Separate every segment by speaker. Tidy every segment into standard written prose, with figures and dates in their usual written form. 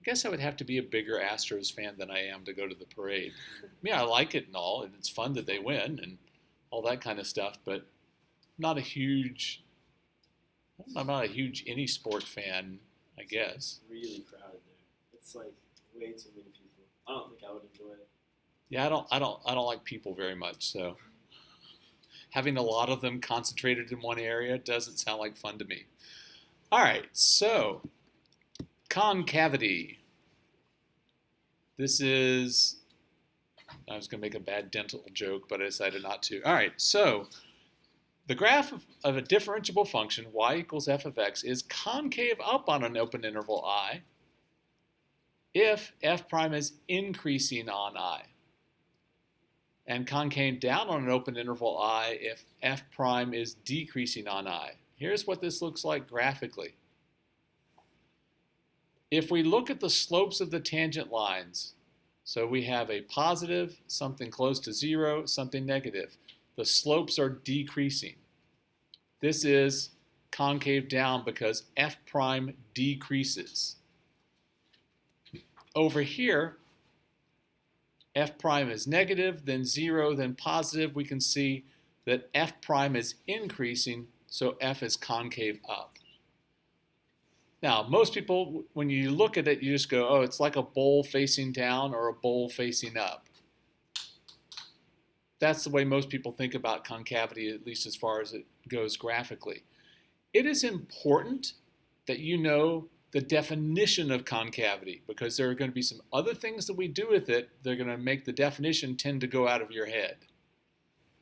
Speaker 1: I guess I would have to be a bigger Astros fan than I am to go to the parade. Yeah, I like it and all, and it's fun that they win and all that kind of stuff, but not a huge, I'm not a huge any sport fan, I guess.
Speaker 2: Really crowded there. It's like way too many people. I don't think I would enjoy it.
Speaker 1: Yeah, I don't like people very much, so having a lot of them concentrated in one area doesn't sound like fun to me. All right, so concavity. This is, I was going to make a bad dental joke, but I decided not to. All right, so the graph of a differentiable function, y equals f of x, is concave up on an open interval I if f prime is increasing on I, and concave down on an open interval I if f prime is decreasing on I. Here's what this looks like graphically. If we look at the slopes of the tangent lines, so we have a positive, something close to 0, something negative. The slopes are decreasing. This is concave down because f prime decreases. Over here, f prime is negative, then 0, then positive. We can see that f prime is increasing, so f is concave up. Now, most people, when you look at it, you just go, oh, it's like a bowl facing down or a bowl facing up. That's the way most people think about concavity, at least as far as it goes graphically. It is important that you know the definition of concavity, because there are going to be some other things that we do with it that are going to make the definition tend to go out of your head.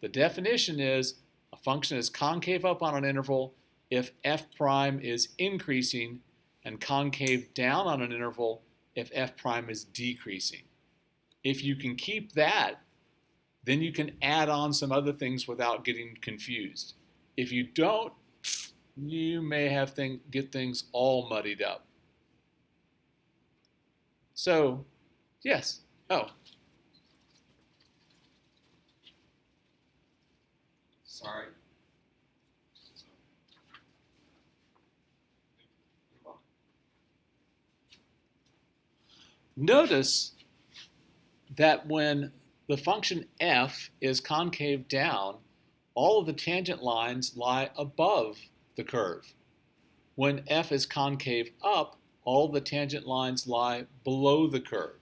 Speaker 1: The definition is a function is concave up on an interval if f prime is increasing, and concave down on an interval if f prime is decreasing. If you can keep that, then you can add on some other things without getting confused. If you don't, you may have get things all muddied up. So, yes. Oh. Sorry. Notice that when the function f is concave down, all of the tangent lines lie above the curve. When f is concave up, all the tangent lines lie below the curve.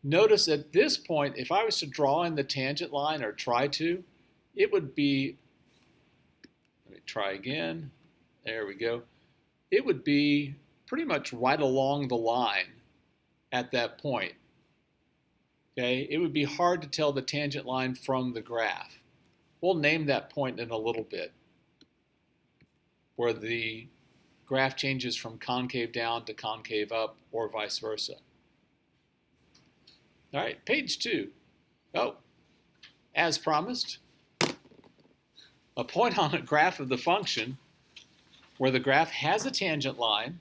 Speaker 1: Notice at this point, if I was to draw in the tangent line or try to, it would be, let me try again, there we go. It would be pretty much right along the line at that point. Okay, it would be hard to tell the tangent line from the graph. We'll name that point in a little bit, where the graph changes from concave down to concave up, or vice versa. All right, page 2. Oh, as promised, a point on a graph of the function where the graph has a tangent line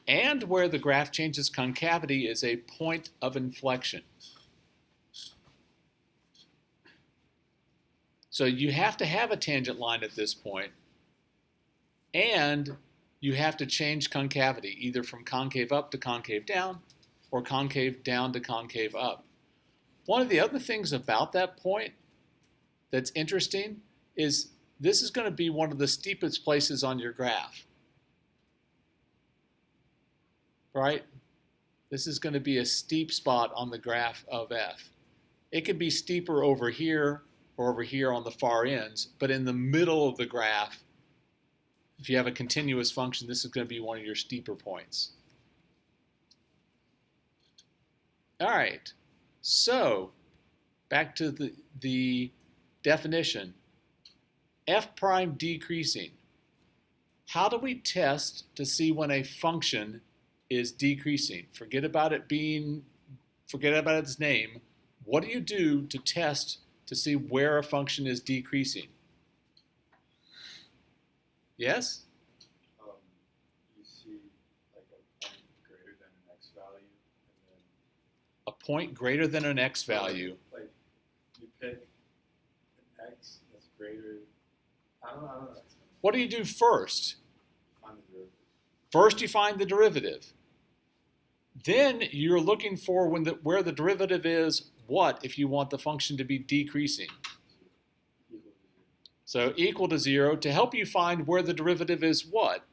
Speaker 1: and where the graph changes concavity is a point of inflection. So you have to have a tangent line at this point, and you have to change concavity, either from concave up to concave down, or concave down to concave up. One of the other things about that point that's interesting is this is going to be one of the steepest places on your graph. Right? This is going to be a steep spot on the graph of f. It could be steeper over here or over here on the far ends, but in the middle of the graph, if you have a continuous function, this is going to be one of your steeper points. All right, so back to the definition. F prime decreasing. How do we test to see when a function is decreasing? Forget about its name. What do you do to test to see where a function is decreasing? Yes?
Speaker 3: You see like a point greater than an x value, and then
Speaker 1: A point greater than an x value.
Speaker 3: like you pick an x that's greater. I don't know.
Speaker 1: What do you do first?
Speaker 3: Find the derivative.
Speaker 1: First you find the derivative. Then you're looking for where the derivative is what if you want the function to be decreasing.
Speaker 2: Equal to 0.
Speaker 1: So equal to 0 to help you find where the derivative is what?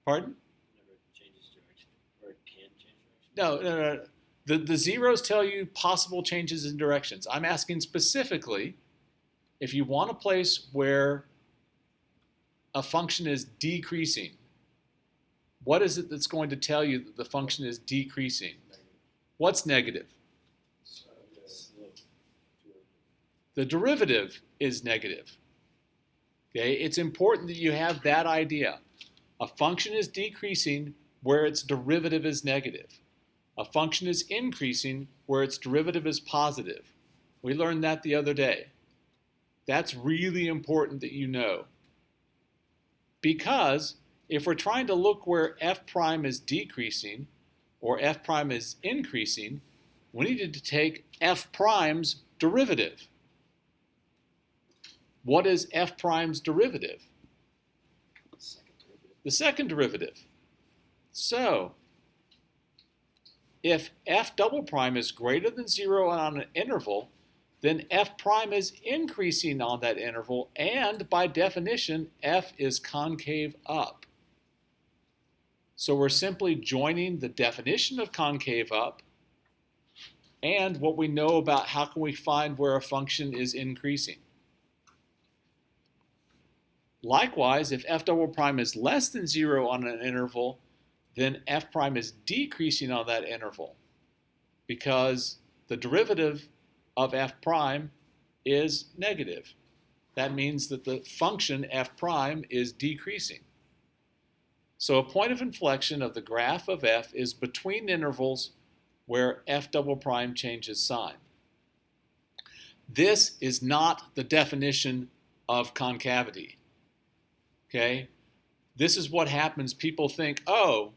Speaker 1: Pardon?
Speaker 2: Never changes direction. Or it can change direction.
Speaker 1: No. The zeros tell you possible changes in directions. I'm asking specifically if you want a place where a function is decreasing, what is it that's going to tell you that the function is decreasing?
Speaker 3: Negative.
Speaker 1: What's negative?
Speaker 2: Slope.
Speaker 1: The derivative is negative. Okay, it's important that you have that idea. A function is decreasing where its derivative is negative. A function is increasing where its derivative is positive. We learned that the other day. That's really important that you know. Because if we're trying to look where f prime is decreasing or f prime is increasing, we needed to take f prime's derivative. What is f prime's derivative?
Speaker 2: Second derivative.
Speaker 1: The second derivative. So, if f double prime is greater than 0 on an interval, then f prime is increasing on that interval, and by definition, f is concave up. So we're simply joining the definition of concave up and what we know about how can we find where a function is increasing. Likewise, if f double prime is less than 0 on an interval, then f prime is decreasing on that interval because the derivative of f prime is negative. That means that the function f prime is decreasing. So a point of inflection of the graph of f is between intervals where f double prime changes sign. This is not the definition of concavity. Okay? This is what happens. People think, oh,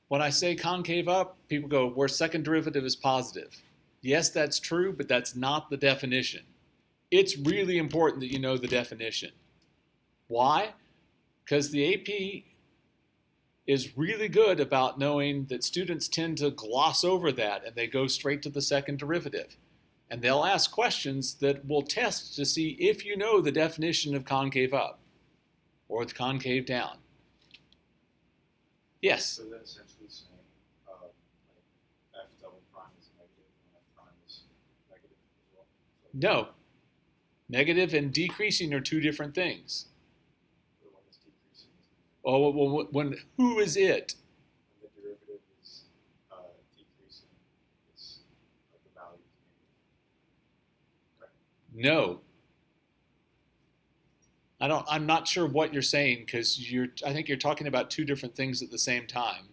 Speaker 1: when I say concave up, people go, where second derivative is positive. Yes, that's true, but that's not the definition. It's really important that you know the definition. Why? Because the AP is really good about knowing that students tend to gloss over that and they go straight to the second derivative. And they'll ask questions that will test to see if you know the definition of concave up or the concave down. Yes?
Speaker 3: So that's essentially saying like f double prime is negative and f prime is negative as well? So
Speaker 1: No. Negative and decreasing are two different things.
Speaker 3: the one that's decreasing is negative.
Speaker 1: Oh, well, who is it?
Speaker 3: When the derivative is decreasing, it's like the value is negative. Correct?
Speaker 1: No. I'm not sure what you're saying because I think you're talking about two different things at the same time.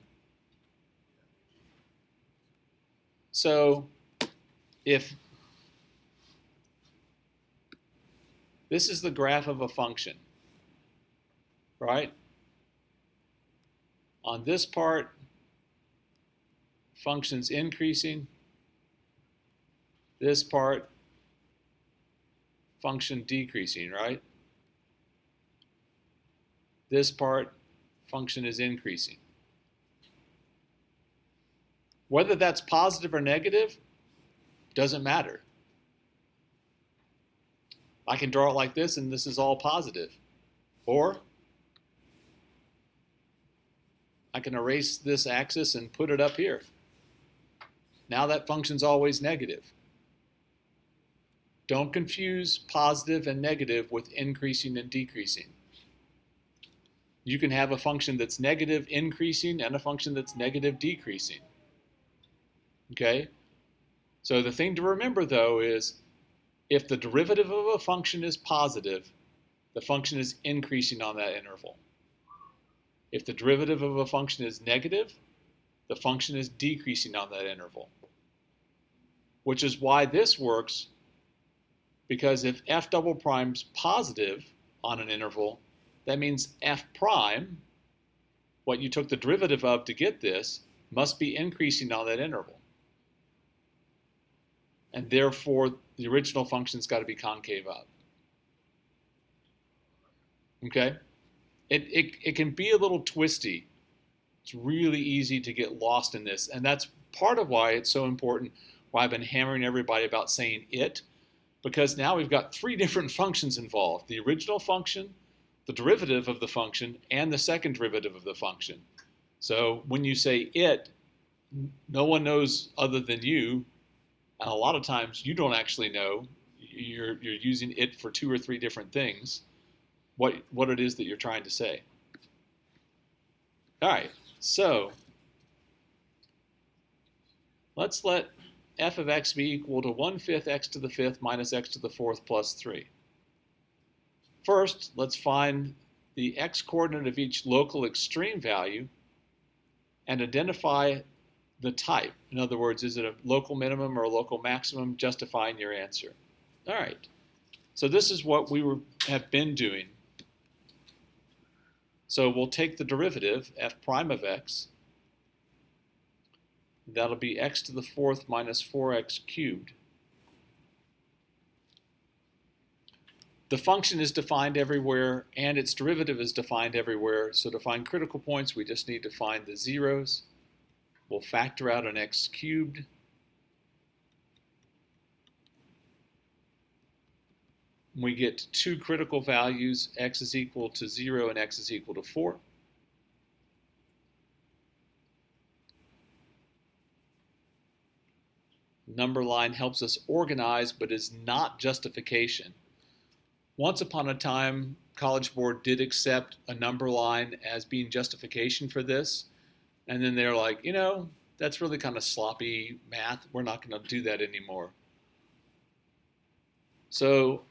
Speaker 1: So if this is the graph of a function, right? On this part, function's increasing. This part, function decreasing, right? This part, function is increasing. Whether that's positive or negative doesn't matter. I can draw it like this and this is all positive. Or I can erase this axis and put it up here. Now that function's always negative. Don't confuse positive and negative with increasing and decreasing. You can have a function that's negative increasing and a function that's negative decreasing. Okay? So the thing to remember though is if the derivative of a function is positive, the function is increasing on that interval. If the derivative of a function is negative, the function is decreasing on that interval. Which is why this works, because if f double prime's positive on an interval, that means f prime, what you took the derivative of to get this, must be increasing on that interval. And therefore, the original function's got to be concave up. Okay? it can be a little twisty. It's really easy to get lost in this, and that's part of why it's so important, why I've been hammering everybody about saying it, because now we've got three different functions involved: the original function, the derivative of the function, and the second derivative of the function. So when you say it, no one knows other than you, and a lot of times you don't actually know. You're using it for two or three different things, what it is that you're trying to say. All right, so let's let f of x be equal to 1/5 x to the fifth minus x to the fourth plus 3. First, let's find the x coordinate of each local extreme value and identify the type. In other words, is it a local minimum or a local maximum, justifying your answer. All right, so this is what we have been doing. So we'll take the derivative, f prime of x. That'll be x to the fourth minus 4x cubed. The function is defined everywhere, and its derivative is defined everywhere. So to find critical points, we just need to find the zeros. We'll factor out an x cubed. We get two critical values, x is equal to 0 and x is equal to 4. Number line helps us organize, but is not justification. Once upon a time, College Board did accept a number line as being justification for this, and then they're like, that's really kind of sloppy math. We're not going to do that anymore. So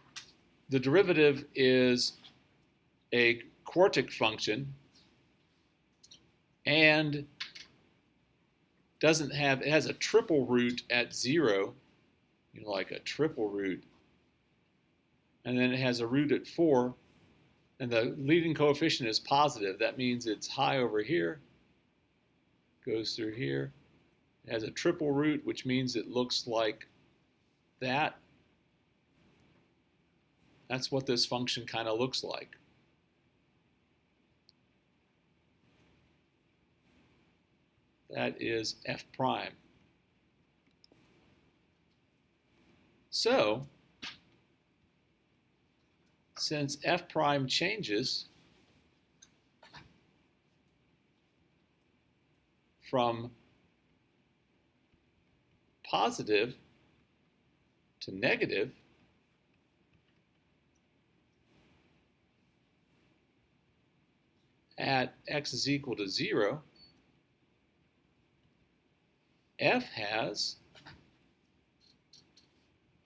Speaker 1: the derivative is a quartic function and it has a triple root at 0, like a triple root, and then it has a root at 4, and the leading coefficient is positive. That means it's high over here, goes through here. It has a triple root, which means it looks like that. That's what this function kind of looks like. That is f prime. So, since f prime changes from positive to negative, at x is equal to 0, f has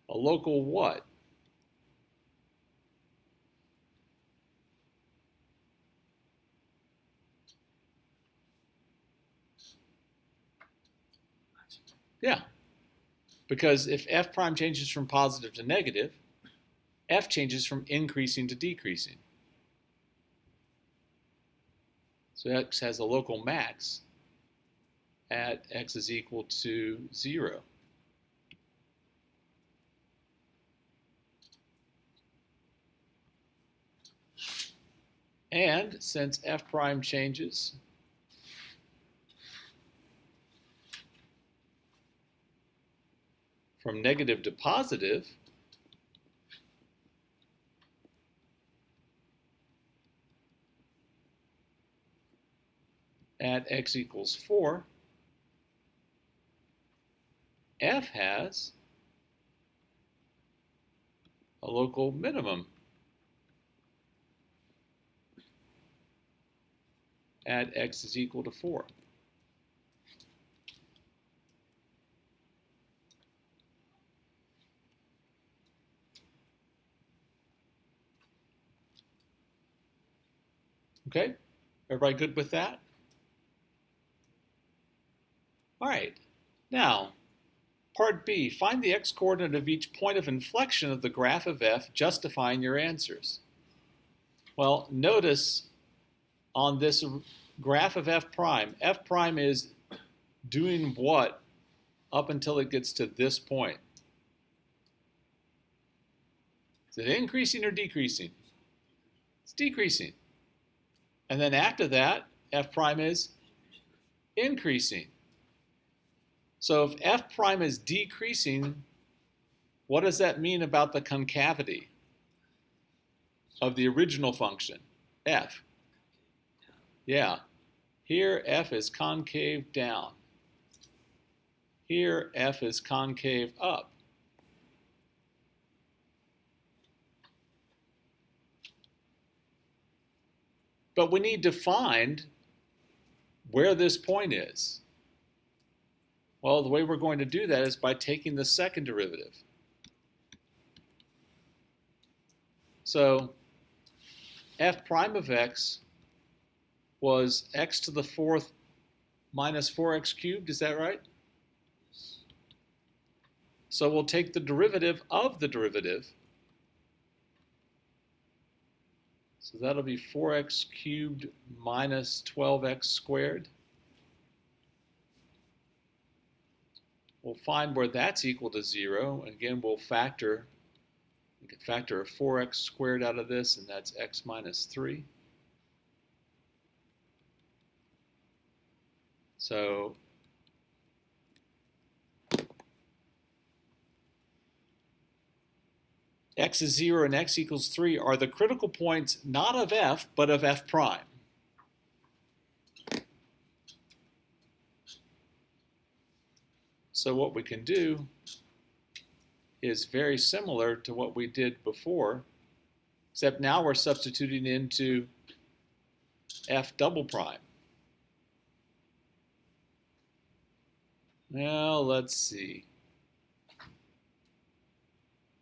Speaker 1: a local what? Yeah, because if f prime changes from positive to negative, f changes from increasing to decreasing. So x has a local max at x is equal to 0. And since f prime changes from negative to positive, at x equals 4, f has a local minimum at x is equal to 4. Okay, everybody good with that? All right, now, part B, find the x-coordinate of each point of inflection of the graph of f, justifying your answers. Well, notice on this graph of f prime is doing what up until it gets to this point? Is it increasing or decreasing? It's decreasing. And then after that, f prime is increasing. So if f prime is decreasing, what does that mean about the concavity of the original function, f? Yeah, here f is concave down. Here f is concave up. But we need to find where this point is. Well, the way we're going to do that is by taking the second derivative. So f prime of x was x to the fourth minus 4x cubed, is that right? So we'll take the derivative of the derivative. So that'll be 4x cubed minus 12x squared. We'll find where that's equal to 0. Again, we can factor a 4x squared out of this, and that's x minus 3. So x is 0 and x equals 3 are the critical points not of f, but of f prime. So what we can do is very similar to what we did before, except now we're substituting into f double prime. Well, let's see.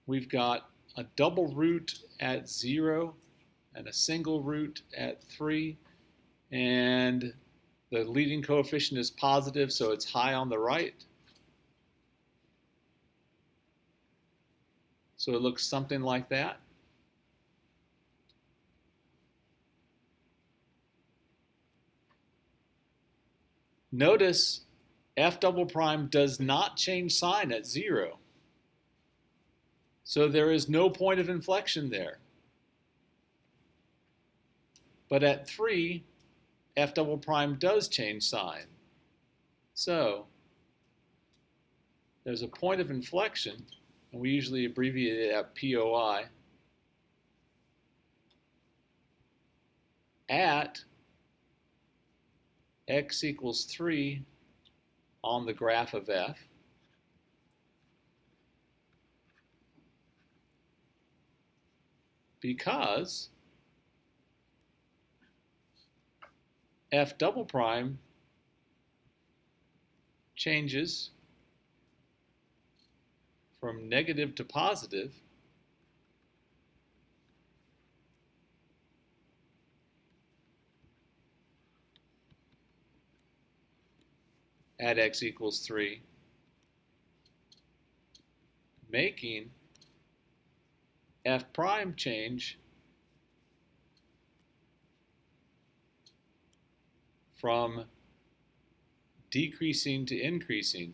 Speaker 1: We've got a double root at 0 and a single root at 3, and the leading coefficient is positive, so it's high on the right. So it looks something like that. Notice f double prime does not change sign at 0. So there is no point of inflection there. But at 3, f double prime does change sign. So there's a point of inflection, and we usually abbreviate it at POI, at x equals 3 on the graph of f. Because f double prime changes from negative to positive at x equals 3, making f prime change from decreasing to increasing.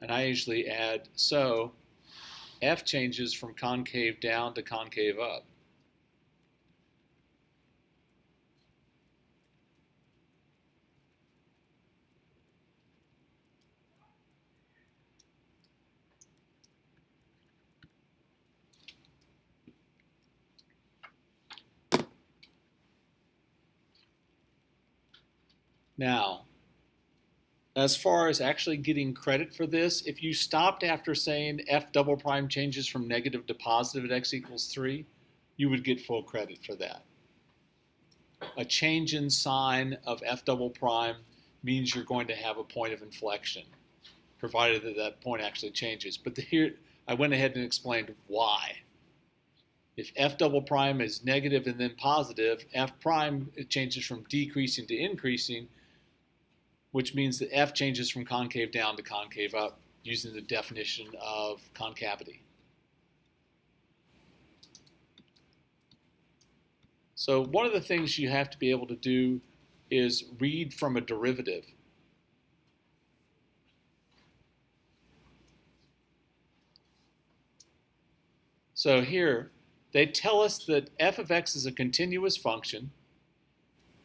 Speaker 1: And I usually add, so f changes from concave down to concave up. Now, as far as actually getting credit for this, if you stopped after saying f double prime changes from negative to positive at x equals 3, you would get full credit for that. A change in sign of f double prime means you're going to have a point of inflection, provided that that point actually changes. But here, I went ahead and explained why. If f double prime is negative and then positive, f prime it changes from decreasing to increasing, which means that f changes from concave down to concave up using the definition of concavity. So one of the things you have to be able to do is read from a derivative. So here, they tell us that f of x is a continuous function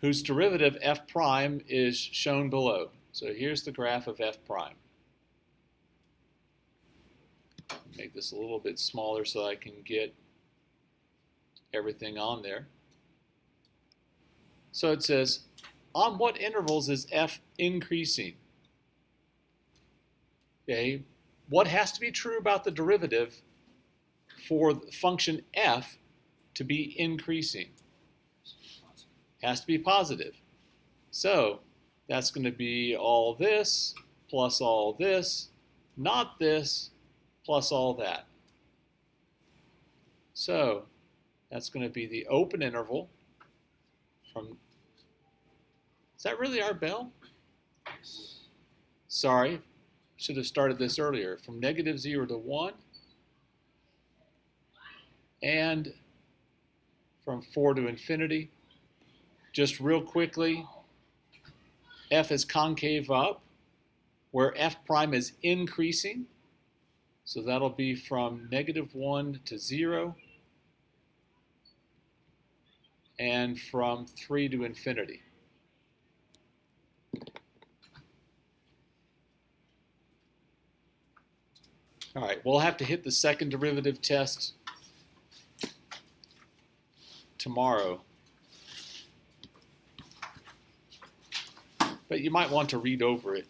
Speaker 1: whose derivative f prime is shown below. So here's the graph of f prime. Make this a little bit smaller so I can get everything on there. So it says, on what intervals is f increasing? Okay, what has to be true about the derivative for the function f to be increasing? Has to be positive. So that's going to be all this plus all this, not this, plus all that. So that's going to be the open interval from, is that really our bell? Sorry, should have started this earlier. From -0 to 1 and from 4 to infinity. Just real quickly, f is concave up, where f prime is increasing. So that'll be from -1 to 0 and from 3 to infinity. All right, we'll have to hit the second derivative test tomorrow. But you might want to read over it